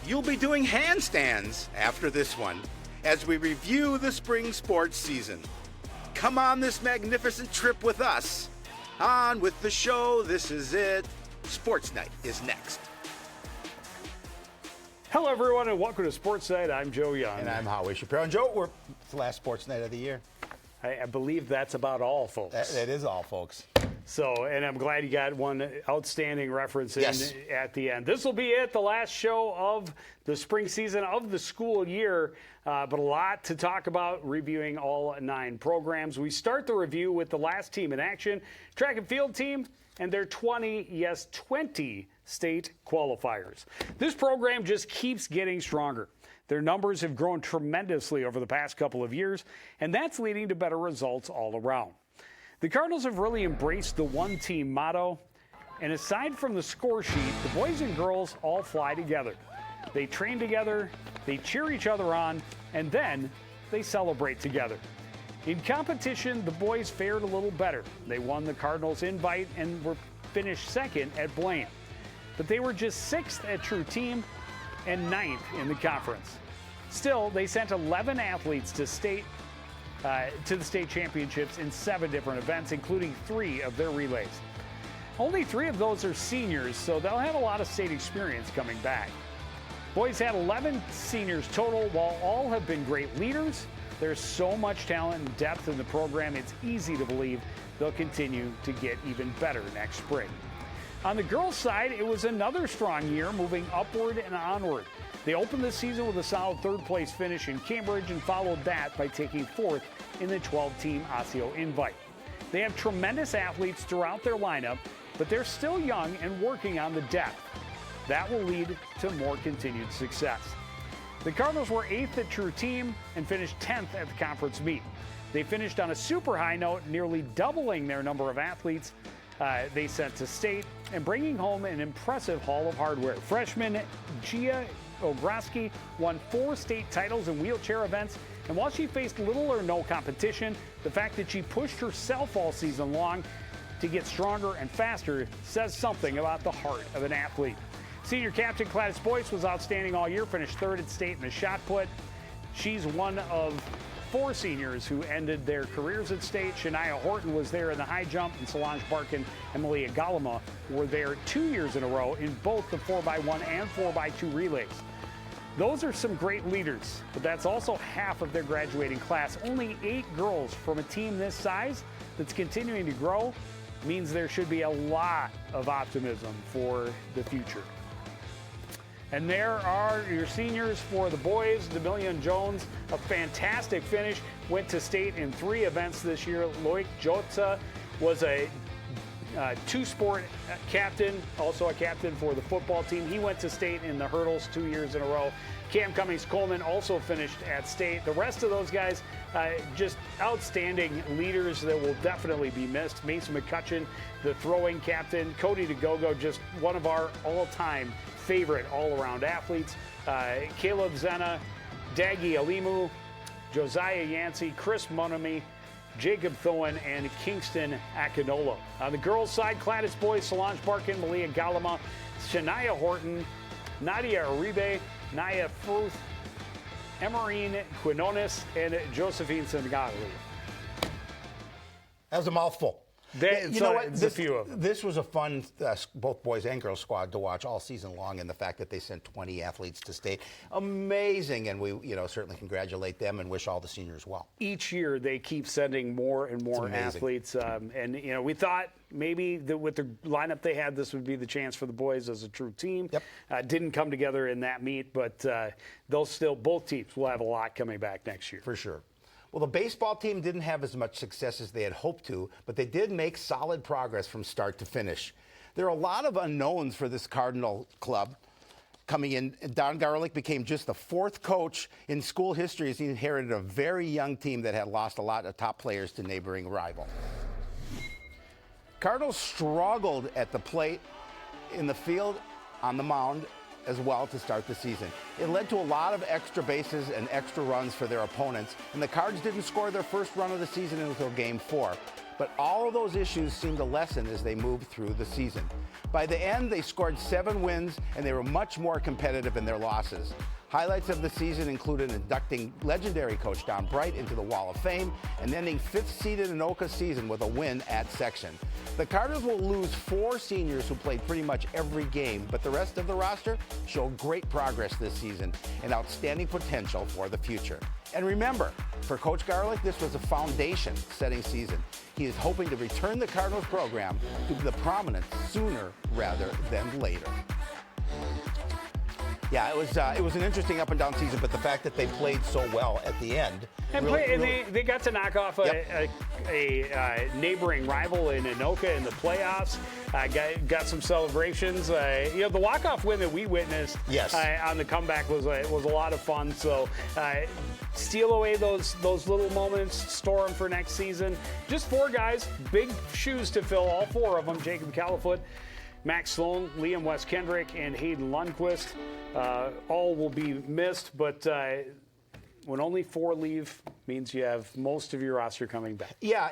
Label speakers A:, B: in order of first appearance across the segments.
A: You'll be doing handstands after this one as we review the spring sports season. Come on this magnificent trip with us. On with the show. This is it. Sports Night is next.
B: Hello, everyone, and welcome to Sports Night. I'm Joe Young.
C: And I'm Howie Shapiro. And Joe, it's the last Sports Night of the year.
B: I believe that's about all, folks.
C: That is all, folks.
B: So, and I'm glad you got one outstanding reference in
C: Yes.
B: at the end. This will be it, the last show of the spring season of the school year, but a lot to talk about, reviewing all 9 programs. We start the review with the last team in action, track and field team, and their 20 state qualifiers. This program just keeps getting stronger. Their numbers have grown tremendously over the past couple of years, and that's leading to better results all around. The Cardinals have really embraced the one-team motto, and aside from the score sheet, the boys and girls all fly together. They train together, they cheer each other on, and then they celebrate together. In competition, the boys fared a little better. They won the Cardinals invite and were finished second at Blaine. But they were just 6th at True Team and 9th in the conference. Still, they sent 11 athletes to the state championships in 7 different events, including 3 of their relays. Only 3 of those are seniors, so they'll have a lot of state experience coming back. Boys had 11 seniors total. While all have been great leaders, there's so much talent and depth in the program, it's easy to believe they'll continue to get even better next spring. On the girls' side, it was another strong year, moving upward and onward. They opened the season with a solid 3rd-place finish in Cambridge and followed that by taking 4th in the 12-team Osseo Invite. They have tremendous athletes throughout their lineup, but they're still young and working on the depth. That will lead to more continued success. The Cardinals were 8th at True Team and finished 10th at the conference meet. They finished on a super high note, nearly doubling their number of athletes they sent to state and bringing home an impressive haul of hardware. Freshman Gia Ogroski won 4 state titles in wheelchair events, and while she faced little or no competition, the fact that she pushed herself all season long to get stronger and faster says something about the heart of an athlete. Senior captain Gladys Boyce was outstanding all year, finished 3rd at state in the shot put. She's one of 4 seniors who ended their careers at state. Shania Horton was there in the high jump, and Solange Barkin and Malia Galama were there 2 years in a row in both the 4x1 and 4x2 relays. Those are some great leaders, but that's also half of their graduating class. Only 8 girls from a team this size that's continuing to grow means there should be a lot of optimism for the future. And there are your seniors for the boys. Demillion Jones, a fantastic finish, went to state in 3 events this year. Loic Jota was a 2-sport captain, also a captain for the football team. He went to state in the hurdles 2 years in a row. Cam Cummings-Coleman also finished at state. The rest of those guys, just outstanding leaders that will definitely be missed. Mason McCutcheon, the throwing captain. Cody DeGogo, just one of our all-time favorite all-around athletes. Caleb Zena, Daggy Alimu, Josiah Yancey, Chris Monami, Jacob Thoen, and Kingston Akinola. On the girls' side, Gladys Boyce, Solange Barkin, Malia Galama, Shania Horton, Nadia Uribe, Naya Fruth, Emerine Quinones, and Josephine Senegali.
C: That was a mouthful.
B: You know what? A few of them.
C: This was a fun, both boys and girls squad to watch all season long, and the fact that they sent 20 athletes to state, amazing. And we, certainly congratulate them and wish all the seniors well.
B: Each year they keep sending more and more athletes, and we thought maybe with the lineup they had, this would be the chance for the boys as a true team.
C: Yep.
B: Didn't come together in that meet, but both teams will have a lot coming back next year
C: For sure. Well, the baseball team didn't have as much success as they had hoped to, but they did make solid progress from start to finish. There are a lot of unknowns for this Cardinal club coming in. Don Garlick became just the 4th coach in school history as he inherited a very young team that had lost a lot of top players to neighboring rival. Cardinals struggled at the plate, in the field, on the mound as well to start the season. It led to a lot of extra bases and extra runs for their opponents, and the Cards didn't score their first run of the season until Game 4. But all of those issues seemed to lessen as they moved through the season. By the end, they scored 7 wins, and they were much more competitive in their losses. Highlights of the season included inducting legendary coach Don Bright into the Wall of Fame and ending 5th-seeded Anoka's season with a win at section. The Cardinals will lose 4 seniors who played pretty much every game, but the rest of the roster showed great progress this season and outstanding potential for the future. And remember, for Coach Garlick, this was a foundation-setting season. He is hoping to return the Cardinals program to the prominence sooner rather than later. Yeah, it was an interesting up and down season, but the fact that they played so well at the end.
B: And they got to knock off a neighboring rival in Anoka in the playoffs. Got some celebrations. The walk-off win that we witnessed on the comeback was a lot of fun. So steal away those little moments, store them for next season. Just 4 guys, big shoes to fill, all 4 of them. Jacob Califoot, Max Sloan, Liam West Kendrick, and Hayden Lundquist. All will be missed, but when only 4 leave means you have most of your roster coming back.
C: Yeah,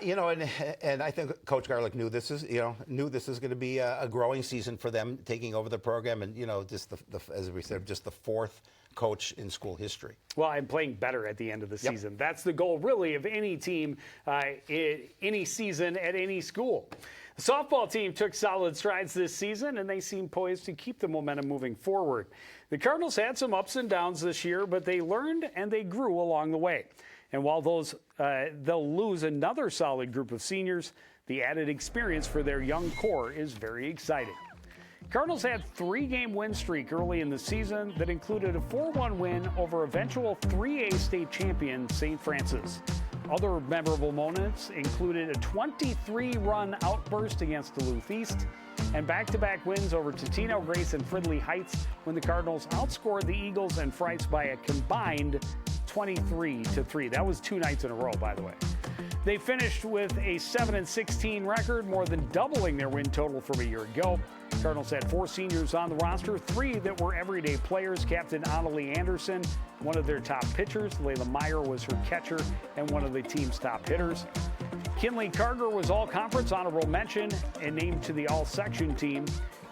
C: and I think Coach Garlick knew this is going to be a growing season for them taking over the program, and just as we said, just the 4th coach in school history.
B: Well, I'm playing better at the end of the season. That's the goal, really, of any team, any season at any school. The softball team took solid strides this season, and they seem poised to keep the momentum moving forward. The Cardinals had some ups and downs this year, but they learned and they grew along the way. And while they'll lose another solid group of seniors, the added experience for their young core is very exciting. Cardinals had a 3-game win streak early in the season that included a 4-1 win over eventual 3A state champion St. Francis. Other memorable moments included a 23-run outburst against Duluth East and back-to-back wins over Totino, Grace, and Fridley Heights when the Cardinals outscored the Eagles and Frights by a combined 23-3. That was 2 nights in a row, by the way. They finished with a 7-16 record, more than doubling their win total from a year ago. Cardinals had 4 seniors on the roster, 3 that were everyday players. Captain Annalie Anderson, one of their top pitchers. Layla Meyer was her catcher and one of the team's top hitters. Kinley Carger was all-conference honorable mention and named to the all-section team.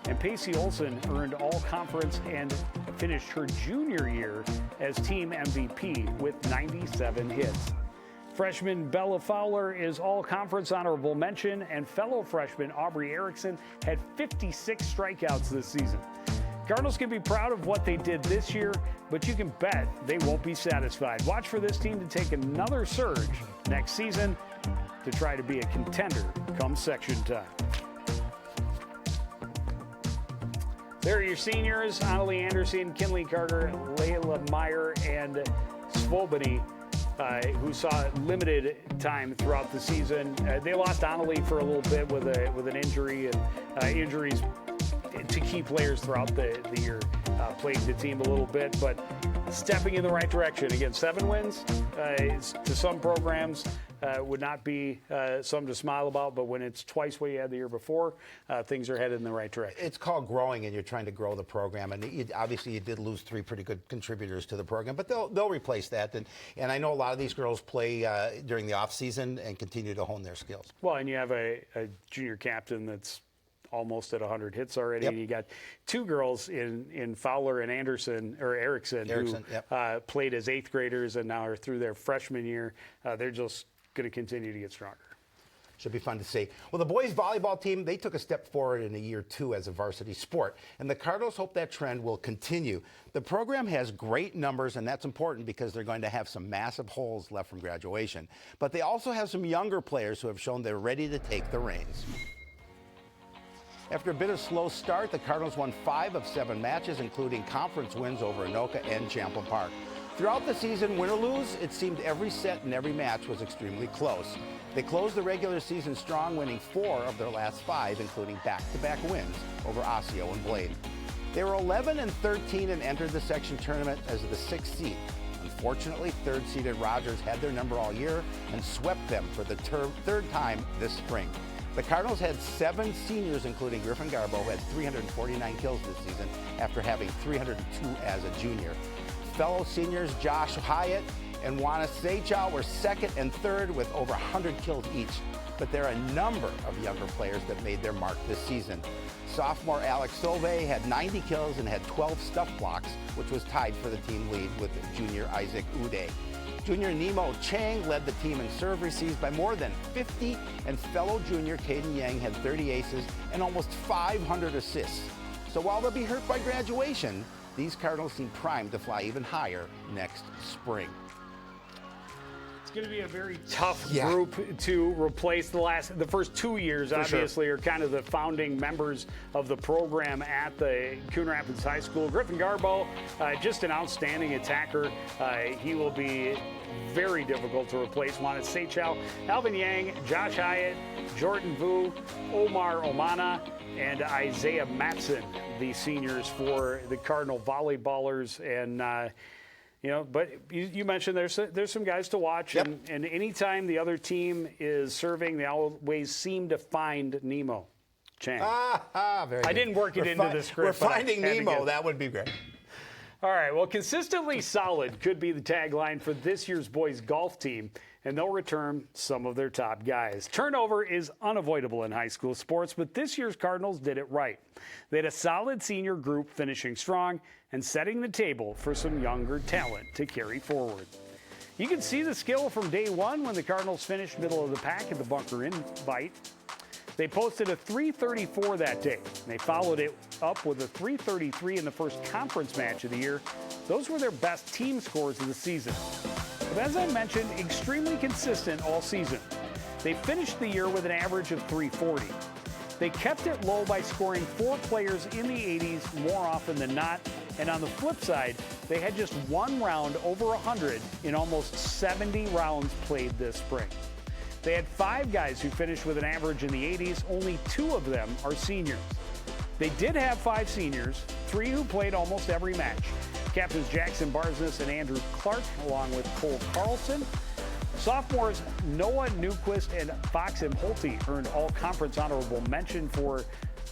B: And Pacey Olson earned all-conference and finished her junior year as team MVP with 97 hits. Freshman Bella Fowler is all-conference honorable mention, and fellow freshman Aubrey Erickson had 56 strikeouts this season. Cardinals can be proud of what they did this year, but you can bet they won't be satisfied. Watch for this team to take another surge next season to try to be a contender come section time. There are your seniors, Annalie Anderson, Kinley Carter, Layla Meyer, and Svobany, who saw limited time throughout the season. They lost Annalie for a little bit with an injury, and injuries to key players throughout the year plagued the team a little bit, but stepping in the right direction. Again, 7 wins to some programs would not be something to smile about, but when it's twice what you had the year before, things are headed in the right direction.
C: It's called growing, and you're trying to grow the program. And obviously, you did lose 3 pretty good contributors to the program, but they'll replace that. And I know a lot of these girls play during the off season and continue to hone their skills.
B: Well, and you have a junior captain that's almost at 100 hits already.
C: Yep.
B: And you got 2 girls in Fowler and Erickson who
C: yep.
B: Played as 8th graders and now are through their freshman year. They're just going to continue to get stronger.
C: Should be fun to see. Well, the boys volleyball team, they took a step forward in a year 2 as a varsity sport, and the Cardinals hope that trend will continue. The program has great numbers, and that's important because they're going to have some massive holes left from graduation. But they also have some younger players who have shown they're ready to take the reins. After a bit of slow start, the Cardinals won 5 of 7 matches, including conference wins over Anoka and Champlain Park. Throughout the season, win or lose, it seemed every set and every match was extremely close. They closed the regular season strong, winning 4 of their last 5, including back-to-back wins over Osseo and Blade. They were 11-13 and entered the section tournament as the 6th seed. Unfortunately, 3rd-seeded Rogers had their number all year and swept them for the 3rd time this spring. The Cardinals had 7 seniors, including Griffin Garbo, who had 349 kills this season after having 302 as a junior. fellow seniors Josh Hyatt and Juana Seychau were second and third with over 100 kills each. But there are a number of younger players that made their mark this season. Sophomore Alex Sauve had 90 kills and had 12 stuff blocks, which was tied for the team lead with junior Isaac Uday. Junior Nemo Chang led the team in serve receives by more than 50, and fellow junior Caden Yang had 30 aces and almost 500 assists. So while they'll be hurt by graduation, these Cardinals seem primed to fly even higher next spring.
B: It's going to be a very tough group to replace. The first 2 years, obviously, are kind of the founding members of the program at the Coon Rapids High School. Griffin Garbo, just an outstanding attacker. He will be very difficult to replace. Juana Seychau, Alvin Yang, Josh Hyatt, Jordan Vu, Omar Omana, and Isaiah Matson, the seniors for the Cardinal volleyballers. And but you mentioned there's some guys to watch, and anytime the other team is serving, they always seem to find Nemo Chang.
C: Very good.
B: I didn't work it into the script.
C: We're finding Nemo. That would be great.
B: All right, well, consistently solid could be the tagline for this year's boys golf team, and they'll return some of their top guys. Turnover is unavoidable in high school sports, but this year's Cardinals did it right. They had a solid senior group finishing strong and setting the table for some younger talent to carry forward. You can see the skill from day one when the Cardinals finished middle of the pack at the Bunker Invite. They posted a .334 that day. They followed it up with a .333 in the first conference match of the year. Those were their best team scores of the season. But as I mentioned, extremely consistent all season. They finished the year with an average of .340. They kept it low by scoring 4 players in the 80s more often than not. And on the flip side, they had just one round over 100 in almost 70 rounds played this spring. They had 5 guys who finished with an average in the 80s. Only 2 of them are seniors. They did have 5 seniors, 3 who played almost every match. Captains Jackson Barsness and Andrew Clark, along with Cole Carlson. Sophomores Noah Newquist and Fox Holte earned all-conference honorable mention for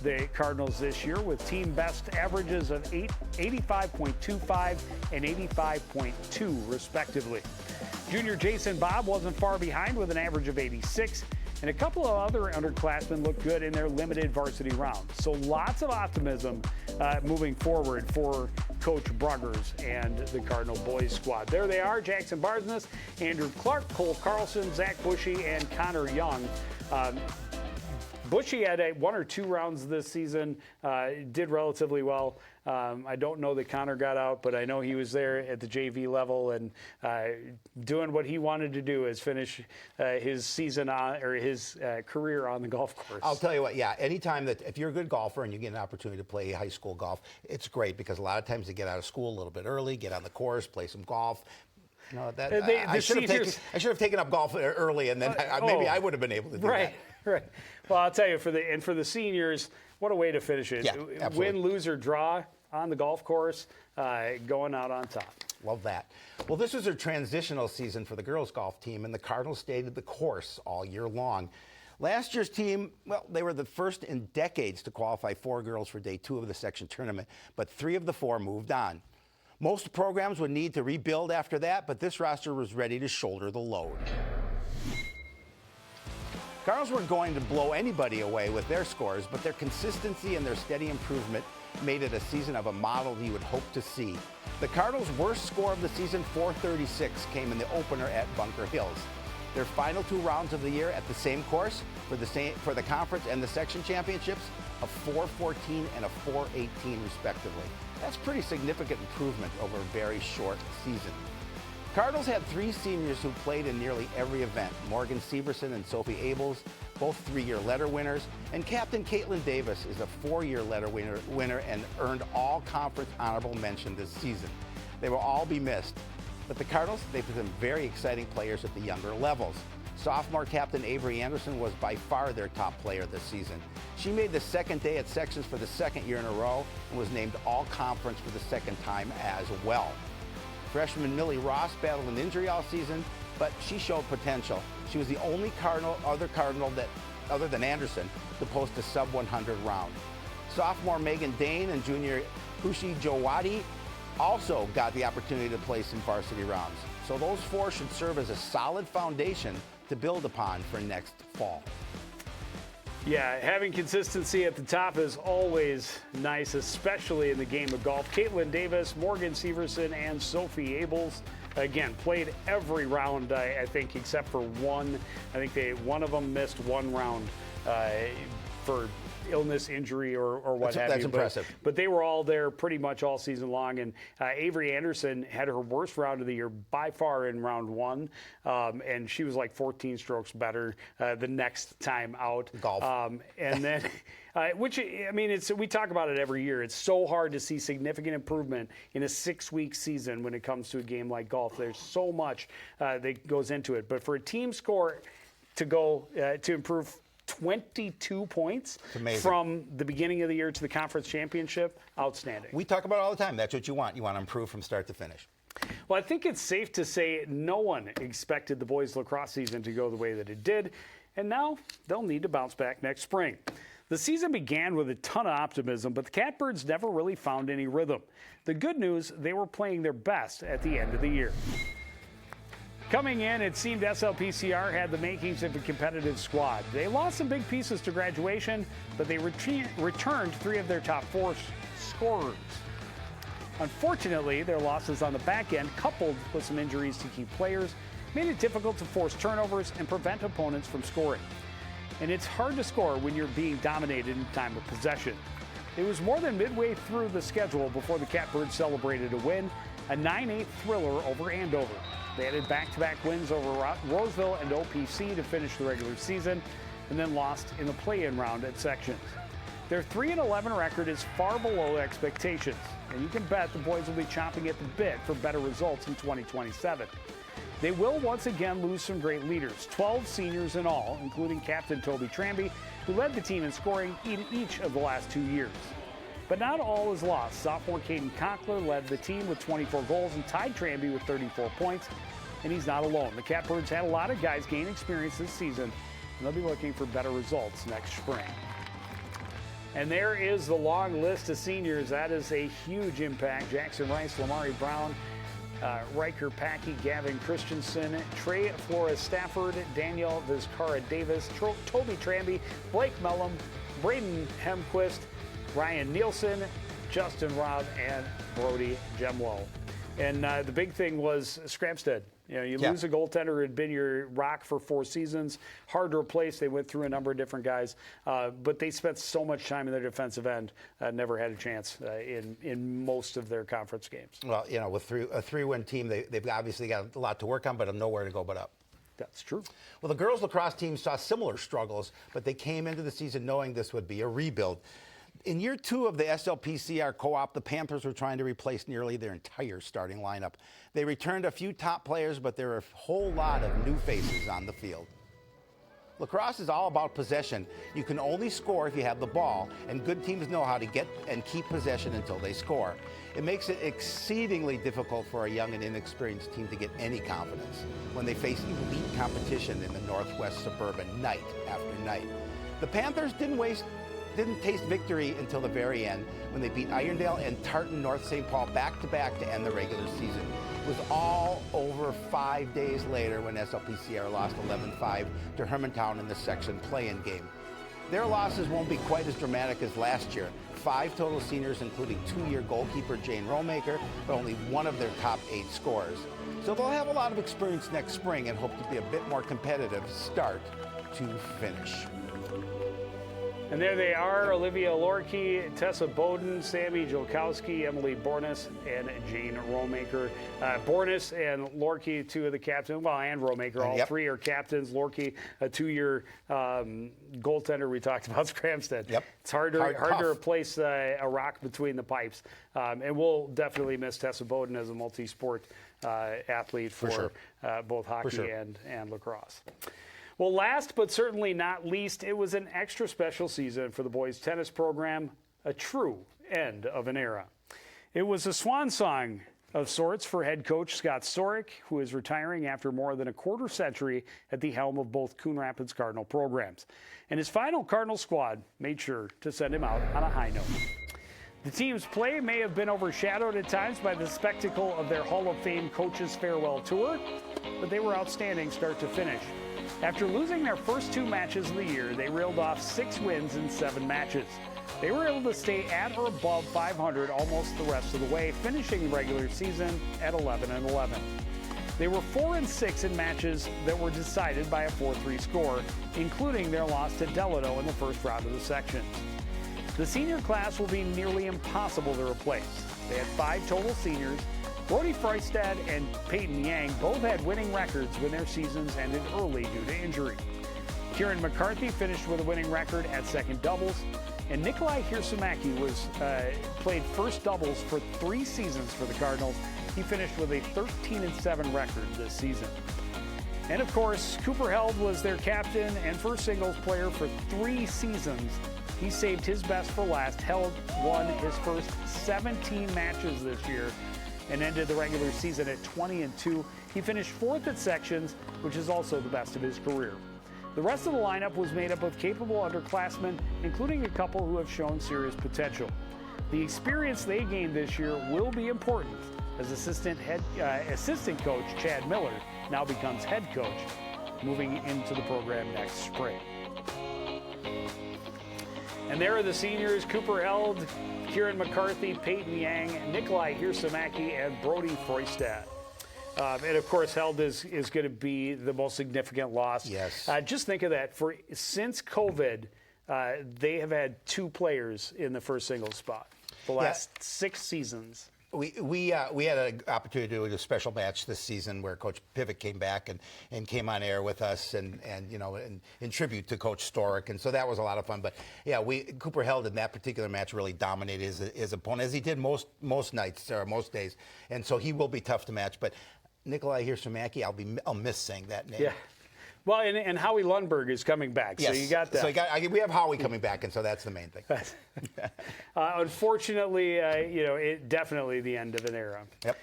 B: the Cardinals this year with team best averages of 85.25 and 85.2 respectively. Junior Jason Bob wasn't far behind with an average of 86, and a couple of other underclassmen looked good in their limited varsity round. So lots of optimism moving forward for Coach Bruggers and the Cardinal boys squad. There they are, Jackson Barsness, Andrew Clark, Cole Carlson, Zach Bushy, and Connor Young. Bushy had 1 or 2 rounds this season, did relatively well. I don't know that Connor got out, but I know he was there at the JV level and doing what he wanted to do is finish his season on, or his career on the golf course.
C: I'll tell you what, anytime that if you're a good golfer and you get an opportunity to play high school golf, it's great because a lot of times they get out of school a little bit early, get on the course, play some golf. No, that I should have taken up golf early, and then maybe I would have been able to do that.
B: Right. Well, I'll tell you, for the seniors, what a way to finish it.
C: Yeah, absolutely.
B: Win, lose, or draw on the golf course, going out on top.
C: Love that. Well, this was a transitional season for the girls golf team, and the Cardinals stayed at the course all year long. Last year's team, well, they were the first in decades to qualify 4 girls for day 2 of the section tournament, but 3 of the 4 moved on. Most programs would need to rebuild after that, but this roster was ready to shoulder the load. Cardinals weren't going to blow anybody away with their scores, but their consistency and their steady improvement made it a season of a model you would hope to see. The Cardinals' worst score of the season, .436, came in the opener at Bunker Hills. Their final 2 rounds of the year at the same course for the conference and the section championships, a .414 and a .418 respectively. That's pretty significant improvement over a very short season. Cardinals had 3 seniors who played in nearly every event. Morgan Severson and Sophie Abels, both 3-year letter winners, and Captain Caitlin Davis is a 4-year letter winner and earned all conference honorable mention this season. They will all be missed. But the Cardinals, they've been very exciting players at the younger levels. Sophomore captain Avery Anderson was by far their top player this season. She made the second day at sections for the 2nd year in a row and was named all-conference for the 2nd time as well. Freshman Millie Ross battled an injury all season, but she showed potential. She was the only other Cardinal that, other than Anderson, to post a sub-100 round. Sophomore Megan Dane and junior Hushi Jawadi also got the opportunity to play some varsity rounds. So those 4 should serve as a solid foundation to build upon for next fall.
B: Yeah, having consistency at the top is always nice, especially in the game of golf. Caitlin Davis, Morgan Severson, and Sophie Abels, again, played every round, I think, except for one. I think one of them missed one round for illness, injury, or what have you.
C: That's impressive.
B: But they were all there pretty much all season long. And Avery Anderson had her worst round of the year by far in round 1. And she was like 14 strokes better the next time out.
C: Golf.
B: And then, which, I mean, we talk about it every year. It's so hard to see significant improvement in a 6-week season when it comes to a game like golf. There's so much that goes into it. But for a team score to go to improve 22 points from the beginning of the year to the conference championship, outstanding.
C: We talk about it all the time. That's what you want. You want to improve from start to finish.
B: Well, I think it's safe to say no one expected the boys' lacrosse season to go the way that it did, and now they'll need to bounce back next spring. The season began with a ton of optimism, but the Catbirds never really found any rhythm. The good news, they were playing their best at the end of the year. Coming in, it seemed SLPCR had the makings of a competitive squad. They lost some big pieces to graduation, but they returned 3 of their top 4 scorers. Unfortunately, their losses on the back end, coupled with some injuries to key players, made it difficult to force turnovers and prevent opponents from scoring. And it's hard to score when you're being dominated in time of possession. It was more than midway through the schedule before the Catbirds celebrated a win, a 9-8 thriller over Andover. They added back-to-back wins over Roseville and OPC to finish the regular season, and then lost in the play-in round at sections. Their 3-11 record is far below expectations, and you can bet the boys will be chomping at the bit for better results in 2027. They will once again lose some great leaders, 12 seniors in all, including Captain Toby Tramby, who led the team in scoring in each of the last 2 years. But not all is lost. Sophomore Caden Conkler led the team with 24 goals and tied Tramby with 34 points, and he's not alone. The Catbirds had a lot of guys gain experience this season, and they'll be looking for better results next spring. And there is the long list of seniors. That is a huge impact. Jackson Rice, Lamari Brown, Riker Packey, Gavin Christensen, Trey Flores Stafford, Danielle Vizcara Davis, Toby Tramby, Blake Mellum, Braden Hemquist, Ryan Nielsen, Justin Robb, and Brody Gemlow. And the big thing was Scramstead. You know, you lose a goaltender who had been your rock for 4 seasons. Hard to replace. They went through a number of different guys. But they spent so much time in their defensive end, never had a chance in most of their conference games.
C: Well, you know, with a 3-win team, they've obviously got a lot to work on, but nowhere to go but up.
B: That's true.
C: Well, the girls lacrosse team saw similar struggles, but they came into the season knowing this would be a rebuild. In year 2 of the SLPCR co-op, the Panthers were trying to replace nearly their entire starting lineup. They returned a few top players, but there are a whole lot of new faces on the field. Lacrosse is all about possession. You can only score if you have the ball, and good teams know how to get and keep possession until they score. It makes it exceedingly difficult for a young and inexperienced team to get any confidence when they face elite competition in the Northwest Suburban night after night. The Panthers didn't taste victory until the very end when they beat Irondale and Tartan North St. Paul back-to-back to end the regular season. It was all over 5 days later when SLPCR lost 11-5 to Hermantown in the section play-in game. Their losses won't be quite as dramatic as last year. 5 total seniors, including 2-year goalkeeper Jane Rollmaker, but only one of their top 8 scorers. So they'll have a lot of experience next spring and hope to be a bit more competitive start to finish.
B: And there they are, Olivia Lorkey, Tessa Bowden, Sammy Jolkowski, Emily Bornis, and Jane Rollmaker. Bornis and Lorkey, 2 of the captains, well, and Rollmaker, all 3 are captains. Lorkey, a 2-year goaltender. We talked about Scramstead.
C: Yep.
B: It's hard to replace a rock between the pipes. And we'll definitely miss Tessa Bowden as a multi-sport athlete for both hockey and lacrosse. Well, last but certainly not least, it was an extra special season for the boys' tennis program, a true end of an era. It was a swan song of sorts for head coach Scott Storick, who is retiring after more than a quarter century at the helm of both Coon Rapids Cardinal programs. And his final Cardinal squad made sure to send him out on a high note. The team's play may have been overshadowed at times by the spectacle of their Hall of Fame coaches' farewell tour, but they were outstanding start to finish. After losing their first 2 matches of the year, they reeled off 6 wins in 7 matches. They were able to stay at or above 500 almost the rest of the way, finishing the regular season at 11-11. They were 4-6 in matches that were decided by a 4-3 score, including their loss to Delano in the first round of the sections. The senior class will be nearly impossible to replace. They had 5 total seniors. Brody Freistad and Peyton Yang both had winning records when their seasons ended early due to injury. Kieran McCarthy finished with a winning record at second doubles, and Nikolai Hirsamaki played first doubles for 3 seasons for the Cardinals. He finished with a 13-7 record this season. And of course, Cooper Held was their captain and first singles player for 3 seasons. He saved his best for last. Held won his first 17 matches this year and ended the regular season at 20-2. He finished 4th at sections, which is also the best of his career. The rest of the lineup was made up of capable underclassmen, including a couple who have shown serious potential. The experience they gained this year will be important as assistant coach Chad Miller now becomes head coach, moving into the program next spring. And there are the seniors: Cooper Held, Kieran McCarthy, Peyton Yang, Nikolai Hirsamaki, and Brody Freistad. And of course, Held is going to be the most significant loss.
C: Yes.
B: Just think of that. Since COVID, they have had 2 players in the first singles spot the last 6 seasons.
C: We had an opportunity to do a special match this season where Coach Pivot came back and came on air with us and in tribute to Coach Storick, and so that was a lot of fun. But yeah, Cooper Held in that particular match really dominated his opponent, as he did most nights or most days, and so he will be tough to match. But Nikolai Hirsamaki, I'll miss saying that name.
B: Yeah. Well, and Howie Lundberg is coming back,
C: yes.
B: So you got that.
C: So we have Howie coming back, and so that's the main thing.
B: Unfortunately, definitely the end of an era.
C: Yep.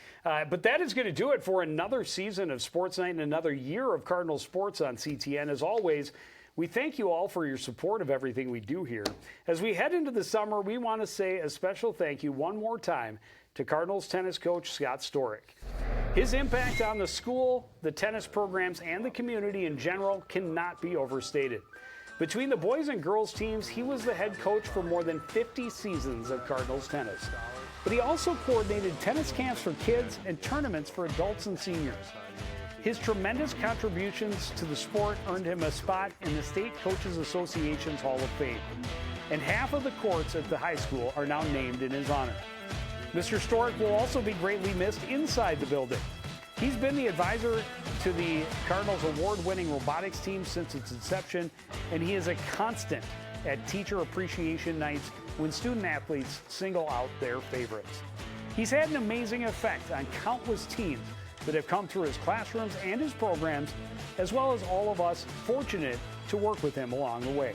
B: But that is going to do it for another season of Sportsnight and another year of Cardinal Sports on CTN. As always, we thank you all for your support of everything we do here. As we head into the summer, we want to say a special thank you one more time to Cardinals tennis coach Scott Storick. His impact on the school, the tennis programs, and the community in general cannot be overstated. Between the boys and girls teams, he was the head coach for more than 50 seasons of Cardinals tennis. But he also coordinated tennis camps for kids and tournaments for adults and seniors. His tremendous contributions to the sport earned him a spot in the State Coaches Association's Hall of Fame. And half of the courts at the high school are now named in his honor. Mr. Storick will also be greatly missed inside the building. He's been the advisor to the Cardinals' award-winning robotics team since its inception, and he is a constant at teacher appreciation nights when student athletes single out their favorites. He's had an amazing effect on countless teams that have come through his classrooms and his programs, as well as all of us fortunate to work with him along the way.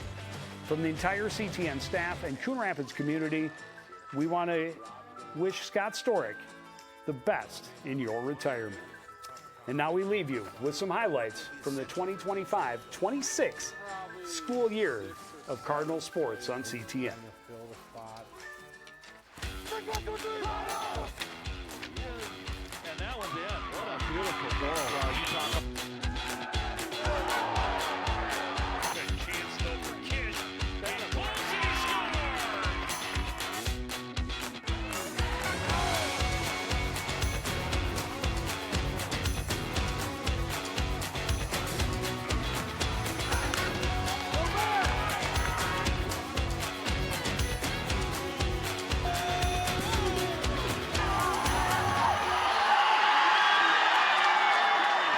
B: From the entire CTN staff and Coon Rapids community, we want to wish Scott Storick the best in your retirement. And now we leave you with some highlights from the 2025-26 school year of Cardinal Sports on CTN.
D: And that was it. What a beautiful goal. You talk chance though for Kish. And a ball city score.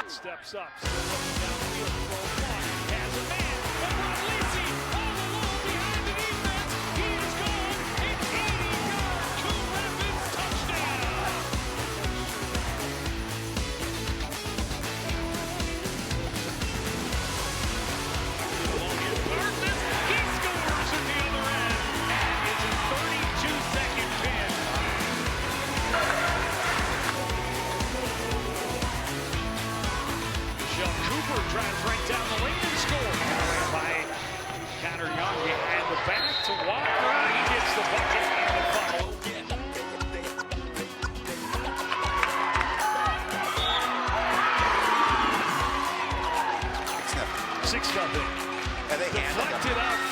D: Steps up, still looking downfield for a walk. Has a man, but Rodlisi all alone behind the defense. He is gone. An 80-yard Coon Rapids touchdown. Long in Parsons. He scores at the other end. It's a 32-second pin. Cooper drives right down the lane and scores. 6-0.
A: And they handled them.
D: Deflected out